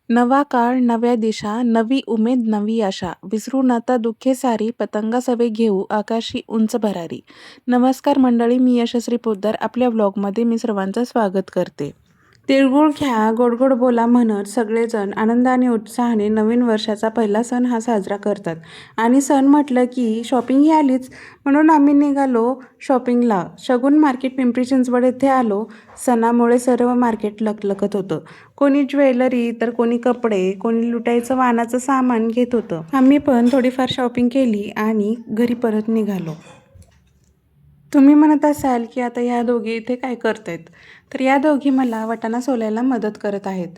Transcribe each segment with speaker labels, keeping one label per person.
Speaker 1: नवा काळ, नव्या दिशा, नवी उमेद, नवी आशा. विसरू नका दुःखे सारी, पतंगा सवे घेऊ आकाशी उंच भरारी. नमस्कार मंडळी, मी यशस्वी पोद्दार आपल्या ब्लॉगमध्ये मी सर्वांचं स्वागत करते. तिळगुळ घ्या, गोड गोड बोला म्हणत सगळेजण आनंद आणि उत्साहाने नवीन वर्षाचा पहिला सण हा साजरा करतात. आणि सण म्हटलं की शॉपिंग ही आलीच, म्हणून आम्ही निघालो शॉपिंगला. शगुन मार्केट पिंपरी चिंचवड येथे आलो. सणामुळे सर्व मार्केट लकलकत होतं. कोणी ज्वेलरी, तर कोणी कपडे, कोणी लुटायचं वाणाचं सामान घेत होतं. आम्ही पण थोडीफार शॉपिंग केली आणि घरी परत निघालो. तुम्ही म्हणत असाल की आता या दोघी इथे काय करतायत, तर या दोघी मला वाटाणा सोलायला मदत करत आहेत.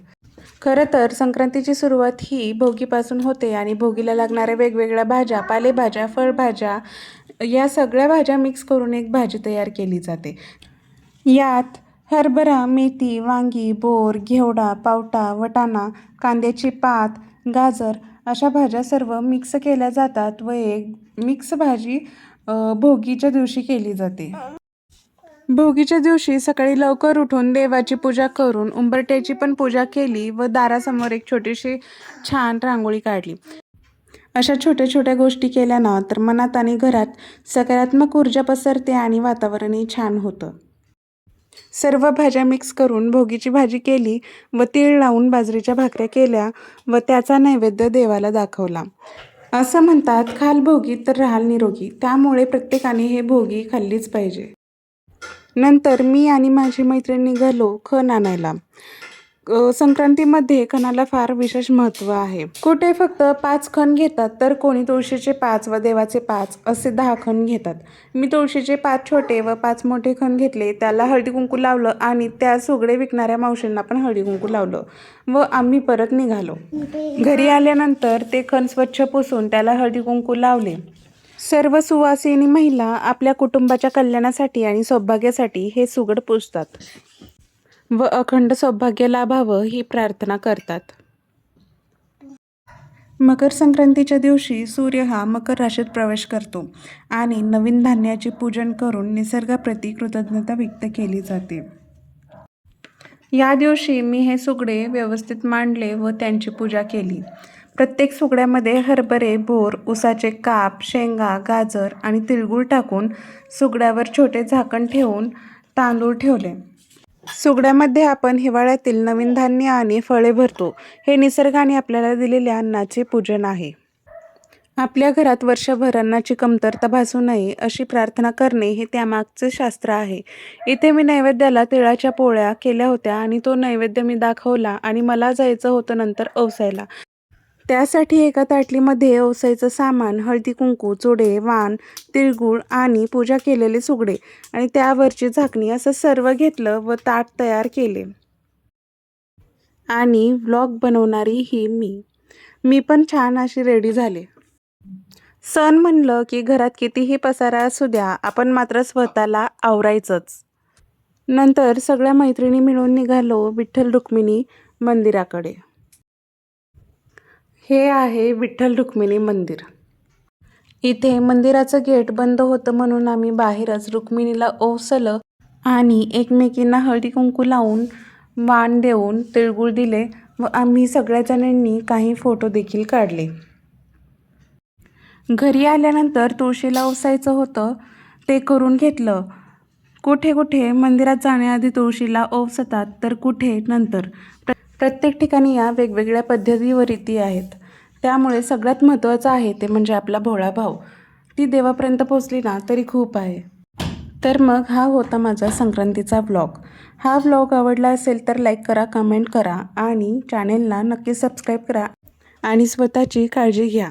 Speaker 1: खरं तर संक्रांतीची सुरुवात ही भोगीपासून होते आणि भोगीला लागणाऱ्या वेगवेगळ्या भाज्या, पालेभाज्या, फळभाज्या या सगळ्या भाज्या मिक्स करून एक भाजी तयार केली जाते. यात हरभरा, मेथी, वांगी, बोर, घेवडा, पावटा, वाटाणा, कांद्याची पात, गाजर अशा भाज्या सर्व मिक्स केल्या जातात व एक मिक्स भाजी भोगीच्या दिवशी केली जाते. भोगीच्या दिवशी सकाळी लवकर उठून देवाची पूजा करून उंबरठ्याची पण पूजा केली व दारासमोर एक छोटीशी छान रांगोळी काढली. अशा छोट्या छोट्या गोष्टी केल्या ना तर मनात आणि घरात सकारात्मक ऊर्जा पसरते आणि वातावरणही छान होतं. सर्व भाज्या मिक्स करून भोगीची भाजी केली व तीळ लावून बाजरीच्या भाकऱ्या केल्या व त्याचा नैवेद्य देवाला दाखवला. असं म्हणतात, खाल भोगी तर राहाल निरोगी. त्यामुळे प्रत्येकाने हे भोगी खाल्लीच पाहिजे. नंतर मी आणि माझी मैत्रीण निघालो खण आणायला. संक्रांतीमध्ये खणाला फार विशेष महत्त्व आहे. कुठे फक्त 5 खण घेतात तर कोणी तुळशीचे 5 व देवाचे 5 असे 10 खण घेतात. मी तुळशीचे 5 छोटे व 5 मोठे खण घेतले. त्याला हळदी कुंकू लावलं आणि त्या सुगडे विकणाऱ्या मावशींना पण हळदी कुंकू लावलं व आम्ही परत निघालो. घरी आल्यानंतर ते खण स्वच्छ पुसून त्याला हळदी कुंकू लावले. सर्व सुवासिनी महिला आपल्या कुटुंबाच्या कल्याणासाठी आणि सौभाग्यासाठी हे सुगड पुजतात व अखंड सौभाग्य लाभावं ही प्रार्थना करतात. मकर संक्रांतीच्या दिवशी सूर्य हा मकर राशीत प्रवेश करतो आणि नवीन धान्याचे पूजन करून निसर्गाप्रती कृतज्ञता व्यक्त केली जाते. या दिवशी मी हे सुगडे व्यवस्थित मांडले व त्यांची पूजा केली. प्रत्येक सुगड्यामध्ये हरभरे, बोर, उसाचे काप, शेंगा, गाजर आणि तिळगुळ टाकून सुगड्यावर छोटे झाकण ठेवून तांदूळ ठेवले. सुगड्यामध्ये आपण हिवाळ्यातील नवीन धान्य आणि फळे भरतो. हे निसर्गाने आपल्याला दिलेल्या अन्नाचे पूजन आहे. आपल्या घरात वर्षभर अन्नाची कमतरता भासू नये अशी प्रार्थना करणे हे त्यामागचे शास्त्र आहे. इथे मी नैवेद्याला तिळाच्या पोळ्या केल्या होत्या आणि तो नैवेद्य मी दाखवला आणि मला जायचं होतं नंतर औसायला. त्यासाठी एका ताटलीमध्ये औसायचं सामान, हळदी कुंकू, चुडे, वाण, तिळगुळ आणि पूजा केलेले सुगडे आणि त्यावरची झाकणी असं सर्व घेतलं व ताट तयार केले. आणि व्लॉग बनवणारी ही मी पण छान अशी रेडी झाले. सण म्हणलं की घरात कितीही पसारा असू द्या, आपण मात्र स्वतःला आवरायचंच. नंतर सगळ्या मैत्रिणी मिळून निघालो विठ्ठल रुक्मिणी मंदिराकडे. हे आहे विठ्ठल रुक्मिणी मंदिर. इथे मंदिराचं गेट बंद होतं म्हणून आम्ही बाहेरच रुक्मिणीला ओवसलं आणि एकमेकींना हळदी कुंकू लावून वाण देऊन तिळगुळ दिले व आम्ही सगळ्या जणांनी काही फोटो देखील काढले. घरी आल्यानंतर तुळशीला ओसायचं होतं ते करून घेतलं. कुठे कुठे मंदिरात जाण्याआधी तुळशीला ओवसतात तर कुठे नंतर. प्रत्येक ठिकाणी या वेगवेगळ्या पद्धती व रीती आहेत. त्यामुळे सगळ्यात महत्त्वाचं आहे ते म्हणजे आपला भोळा भाव. ती देवापर्यंत पोचली ना तरी खूप आहे. तर मग हा होता माझा संक्रांतीचा व्लॉग. हा व्लॉग आवडला असेल तर लाईक करा, कमेंट करा आणि चॅनेलला नक्की सबस्क्राईब करा आणि स्वतःची काळजी घ्या.